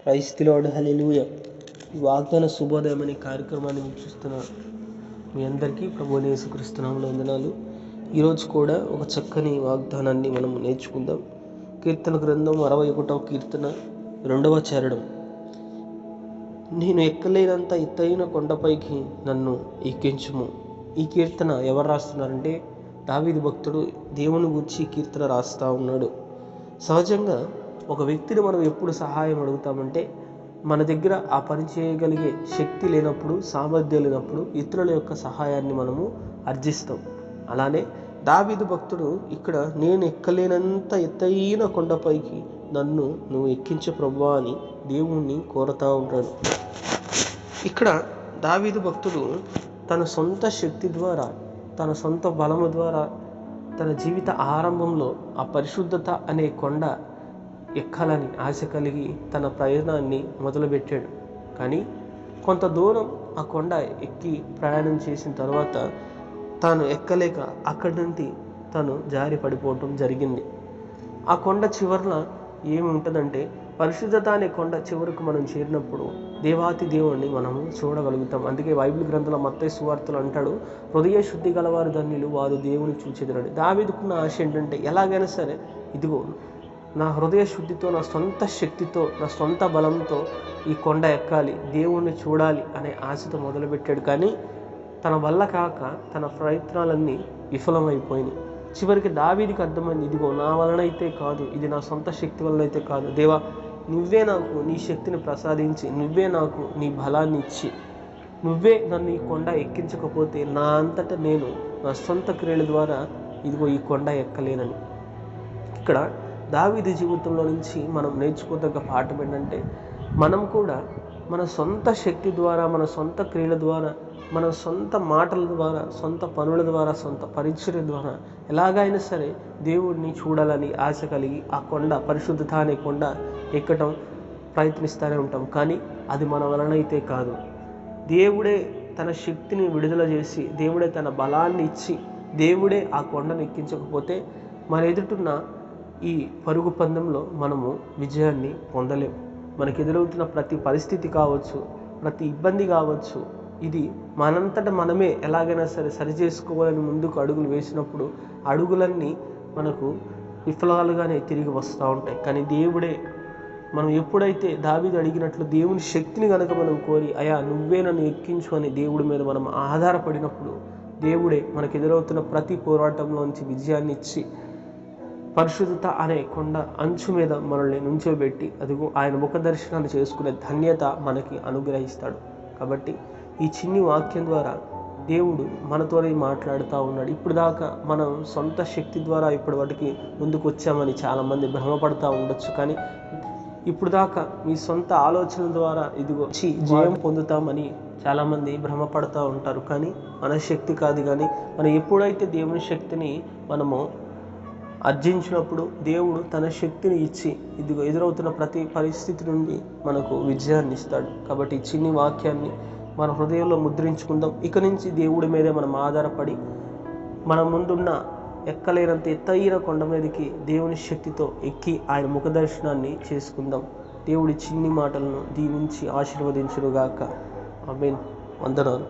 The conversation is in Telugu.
ప్రైజ్ ది లార్డ్, హల్లెలూయా. ఈ వాగ్దాన శుభోదయం అనే కార్యక్రమాన్ని వీక్షిస్తున్న మీ అందరికీ ప్రభువైన యేసుక్రీస్తు నామములో వందనాలు. ఈరోజు కూడా ఒక చక్కని వాగ్దానాన్ని మనం నేర్చుకుందాం. కీర్తన గ్రంథం 61వ కీర్తన 2వ చరణం. నేను ఎక్కలేనంత ఎత్తైన కొండపైకి నన్ను ఎక్కించుము. ఈ కీర్తన ఎవరు రాస్తున్నారంటే దావీదు భక్తుడు దేవుని గురించి కీర్తన రాస్తూ ఉన్నాడు. సహజంగా ఒక వ్యక్తిని మనం ఎప్పుడు సహాయం అడుగుతామంటే మన దగ్గర ఆ పని చేయగలిగే శక్తి లేనప్పుడు, సామర్థ్యం లేనప్పుడు ఇతరుల యొక్క సహాయాన్ని మనము అర్జిస్తాం. అలానే దావీదు భక్తుడు ఇక్కడ నేను ఎక్కలేనంత ఎత్తైన కొండపైకి నన్ను నువ్వు ఎక్కించు ప్రభువా అని దేవుణ్ణి కోరుతూ ఉంటాడు. ఇక్కడ దావీదు భక్తుడు తన సొంత శక్తి ద్వారా, తన సొంత బలము ద్వారా తన జీవిత ఆరంభంలో ఆ పరిశుద్ధత అనే కొండ ఎక్కాలని ఆశ కలిగి తన ప్రయాణాన్ని మొదలుపెట్టాడు. కానీ కొంత దూరం ఆ కొండ ఎక్కి ప్రయాణం చేసిన తర్వాత తాను ఎక్కలేక అక్కడి నుండి తను జారి పడిపోవటం జరిగింది. ఆ కొండ చివరన ఏమి ఉంటుందంటే, పరిశుద్ధత అనే కొండ చివరకు మనం చేరినప్పుడు దేవాతి దేవుణ్ణి మనము చూడగలుగుతాం. అందుకే బైబిల్ గ్రంథంలో మత్తయి సువార్తలు అంటాడు, హృదయ శుద్ధి గలవారు ధన్యులు, వారు దేవుని చూచెదరని. దావీదుకున్న ఆశ ఏంటంటే, ఎలాగైనా సరే ఇదిగో నా హృదయ శుద్ధితో, నా సొంత శక్తితో, నా సొంత బలంతో ఈ కొండ ఎక్కాలి, దేవుణ్ణి చూడాలి అనే ఆశతో మొదలుపెట్టాడు. కానీ తన వల్ల కాక తన ప్రయత్నాలన్నీ విఫలమైపోయినాయి. చివరికి దావీదుకి అర్థమైంది, ఇదిగో నా వలనైతే కాదు, ఇది నా సొంత శక్తి వలన అయితే కాదు, దేవా నువ్వే నాకు నీ శక్తిని ప్రసాదించి, నువ్వే నాకు నీ బలాన్ని ఇచ్చి, నువ్వే నన్ను ఈ కొండ ఎక్కించకపోతే నా అంతటా నేను నా సొంత క్రియల ద్వారా ఇదిగో ఈ కొండ ఎక్కలేనని. ఇక్కడ దావీదు జీవితంలో నుంచి మనం నేర్చుకోదగ్గ పాఠం ఏంటంటే, మనం కూడా మన సొంత శక్తి ద్వారా, మన సొంత క్రియల ద్వారా, మన సొంత మాటల ద్వారా, సొంత పనుల ద్వారా, సొంత పరిచర్య ద్వారా ఎలాగైనా సరే దేవుడిని చూడాలని ఆశ కలిగి ఆ కొండ, పరిశుద్ధత అనే కొండ ఎక్కడం ప్రయత్నిస్తూనే ఉంటాం. కానీ అది మన వలనైతే కాదు. దేవుడే తన శక్తిని విడుదల చేసి, దేవుడే తన బలాన్ని ఇచ్చి, దేవుడే ఆ కొండను ఎక్కించకపోతే మన ఎదుటిన్న ఈ పరుగు పందెంలో మనము విజయాన్ని పొందలేము. మనకు ఎదురవుతున్న ప్రతి పరిస్థితి కావచ్చు, ప్రతి ఇబ్బంది కావచ్చు, ఇది మనంతటా మనమే ఎలాగైనా సరే సరి చేసుకోవాలని ముందుకు అడుగులు వేసినప్పుడు అడుగులన్నీ మనకు విఫలాలుగానే తిరిగి వస్తూ ఉంటాయి. కానీ దేవుడే, మనం ఎప్పుడైతే దావీదు అడిగినట్లు దేవుని శక్తిని కనుక మనం కోరి, అయా నువ్వే నన్ను ఎక్కించు అని దేవుడి మీద మనం ఆధారపడినప్పుడు దేవుడే మనకు ఎదురవుతున్న ప్రతి పోరాటంలోంచి విజయాన్ని ఇచ్చి పరిశుద్ధత అనే కొండ అంచు మీద మనల్ని నుంచోబెట్టి అదిగో ఆయన ముఖ దర్శనాన్ని చేసుకునే ధన్యత మనకి అనుగ్రహిస్తాడు. కాబట్టి ఈ చిన్ని వాక్యం ద్వారా దేవుడు మనతోనే మాట్లాడుతూ ఉన్నాడు. ఇప్పుడు దాకా మనం సొంత శక్తి ద్వారా ఇప్పటి వాటికి ముందుకు వచ్చామని చాలామంది భ్రమపడుతూ ఉండొచ్చు. కానీ ఇప్పుడు దాకా మీ సొంత ఆలోచన ద్వారా ఇదిగో జయం పొందుతామని చాలామంది భ్రమపడుతూ ఉంటారు. కానీ మన శక్తి కాదు. కానీ మనం ఎప్పుడైతే దేవుని శక్తిని మనము అర్జించినప్పుడు దేవుడు తన శక్తిని ఇచ్చి ఇదిగో ఎదురవుతున్న ప్రతి పరిస్థితి నుండి మనకు విజయాన్ని ఇస్తాడు. కాబట్టి ఈ చిన్ని వాక్యాన్ని మన హృదయంలో ముద్రించుకుందాం. ఇక నుంచి దేవుడి మీదే మనం ఆధారపడి మన ముందున్న ఎక్కలేనంత ఎత్తైన కొండ మీదకి దేవుని శక్తితో ఎక్కి ఆయన ముఖ దర్శనాన్ని చేసుకుందాం. దేవుడి చిన్ని మాటలను దీవించి ఆశీర్వదించునుగాక. ఆమేన్. వందనాలు.